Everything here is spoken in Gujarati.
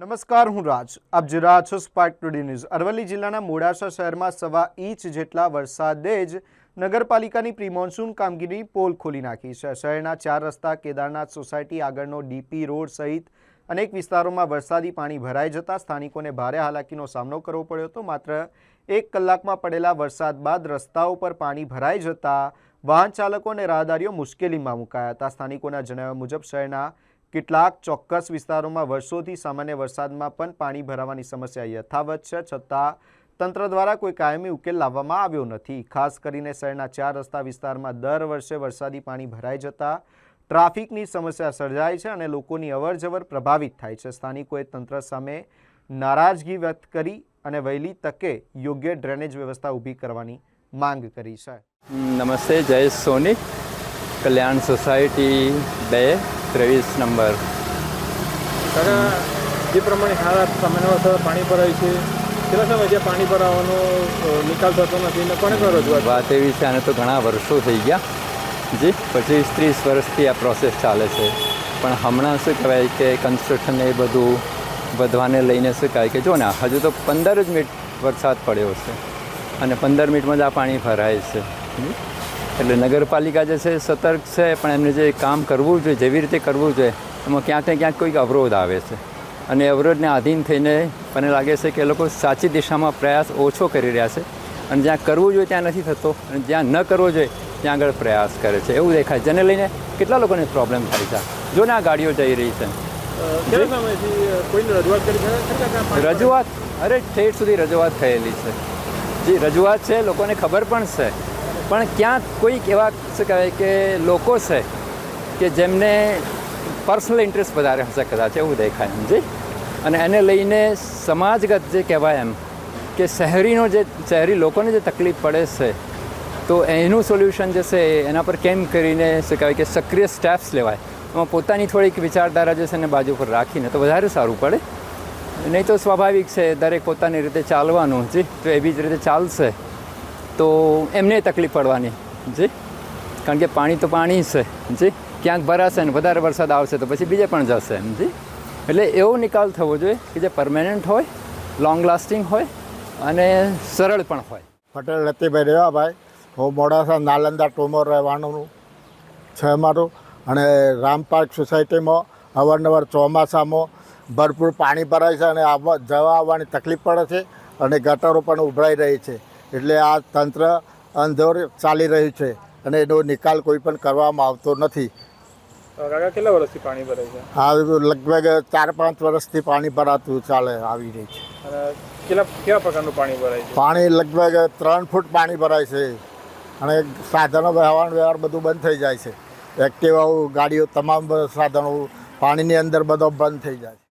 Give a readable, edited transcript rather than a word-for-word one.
નમસ્કાર, હું રાજ. આપ જોઈ રહ્યા છો સ્પાર્ક ટુડે ન્યૂઝ. અરવલ્લી જિલ્લાના મોડાસા શહેરમાં 1.25 ઇંચ જેટલા વરસાદે જ નગરપાલિકાની પ્રી મોન્સૂન કામગીરી પોલ ખોલી નાખી છે. શહેરના 4 રસ્તા, કેદારનાથ સોસાયટી આગળનો ડીપી રોડ સહિત અનેક વિસ્તારોમાં વરસાદી પાણી ભરાઈ જતા સ્થાનિકોને ભારે હાલાકીનો સામનો કરવો પડ્યો હતો. માત્ર 1 કલાકમાં પડેલા વરસાદ બાદ રસ્તાઓ પર પાણી ભરાઈ જતા વાહન ચાલકો અને રાહદારીઓ મુશ્કેલીમાં મુકાયા હતા. સ્થાનિકોના જણાવ્યા મુજબ શહેરના કેટલાક ચોક્કસ વિસ્તારોમાં વર્ષોથી સામાન્ય વરસાદમાં પણ પાણી ભરાવાની સમસ્યા યથાવત છે, છતાં તંત્ર દ્વારા કોઈ કાયમી ઉકેલ લાવવામાં આવ્યો નથી. ખાસ કરીને શહેરના 4 રસ્તા વિસ્તારમાં દર વર્ષે વરસાદી પાણી ભરાઈ જતા ટ્રાફિકની સમસ્યા સર્જાય છે અને લોકોની અવરજવર પ્રભાવિત થાય છે. સ્થાનિકોએ તંત્ર સામે નારાજગી વ્યક્ત કરી અને વહેલી તકે યોગ્ય ડ્રેનેજ વ્યવસ્થા ઊભી કરવાની માંગ કરી છે. નમસ્તે, જયેશ સોની, કલ્યાણ સોસાયટી 2, 23 નંબર. જે પ્રમાણે હાલ સામાન્ય વરસાદ પાણી ભરાય છે, કેટલા સમય જે પાણી ભરાવાનો નિકાલ થતો નથી ને કોને કરો રજૂઆત? વાત એવી છે, આને તો ઘણા વર્ષો થઈ ગયા જી, 25-30 વર્ષથી આ પ્રોસેસ ચાલે છે. પણ હમણાં શું કહેવાય કે કન્સ્ટ્રક્શન એ બધું વધવાને લઈને શું કહેવાય કે જો ને હજુ તો 15 જ મિનિટ વરસાદ પડ્યો છે અને 15 મિનિટમાં જ આ પાણી ભરાય છે. એટલે નગરપાલિકા જે છે સતર્ક છે, પણ એમને જે કામ કરવું જોઈએ, જેવી રીતે કરવું જોઈએ, એમાં ક્યાંક ને ક્યાંક કોઈક અવરોધ આવે છે અને અવરોધને આધીન થઈને મને લાગે છે કે એ લોકો સાચી દિશામાં પ્રયાસ ઓછો કરી રહ્યા છે અને જ્યાં કરવું જોઈએ ત્યાં નથી થતો અને જ્યાં ન કરવો જોઈએ ત્યાં આગળ પ્રયાસ કરે છે એવું દેખાય. જેને લઈને કેટલા લોકોને પ્રોબ્લેમ થાય છે. જો ને આ ગાડીઓ જઈ રહી છે. કેટલા સમયથી કોઈને રજૂઆત કરી? રજૂઆત ઠેઠ સુધી રજૂઆત થયેલી છે જી. રજૂઆત છે, લોકોને ખબર પણ છે, પણ ક્યાંક કોઈક એવા શું કહેવાય કે લોકો છે કે જેમને પર્સનલ ઇન્ટરેસ્ટ વધારે હશે કદાચ, એવું દેખાય એમ જી. અને એને લઈને સમાજગત જે કહેવાય એમ કે શહેરી લોકોને જે તકલીફ પડે છે તો એનું સોલ્યુશન જે છે એના પર કેમ કરીને શું કહેવાય કે સક્રિય સ્ટેપ્સ લેવાય, એમાં પોતાની થોડીક વિચારધારા જે છે એને બાજુ પર રાખીને તો વધારે સારું પડે. નહીં તો સ્વાભાવિક છે દરેક પોતાની રીતે ચાલવાનું જી. તો એવી જ રીતે ચાલશે તો એમને તકલીફ પડવાની જી, કારણ કે પાણી તો પાણી છે જી. ક્યાંક ભરાશે ને વધારે વરસાદ આવશે તો પછી બીજે પણ જશે એમ જી. એટલે એવો નિકાલ થવો જોઈએ કે જે પરમેનન્ટ હોય, લોંગ લાસ્ટિંગ હોય અને સરળ પણ હોય. પટેલ લતીભાઈ રેવાભાઈ, હું મોડાસા નાલંદા ટોમર રહેવાનું છે મારું. અને રામ પાર્ક સોસાયટીમાં અવારનવાર ચોમાસામાં ભરપૂર પાણી ભરાય છે અને જવા આવવાની તકલીફ પડે છે અને ગટરો પણ ઉભરાઈ રહી છે. એટલે આ તંત્ર અંધોર ચાલી રહ્યું છે અને એનો નિકાલ કોઈ પણ કરવામાં આવતો નથી. કાકા કેટલા વર્ષથી પાણી ભરાય છે? આ લગભગ 4-5 વર્ષથી પાણી ભરાતું ચાલે આવી રહી છે. અને કેવા પ્રકારનું પાણી ભરાય છે? પાણી લગભગ 3 ફૂટ પાણી ભરાય છે અને સાધનો વ્યવહાર બધું બંધ થઈ જાય છે. એક્ટિવાઓ, ગાડીઓ, તમામ સાધનો પાણીની અંદર બધો બંધ થઈ જાય છે.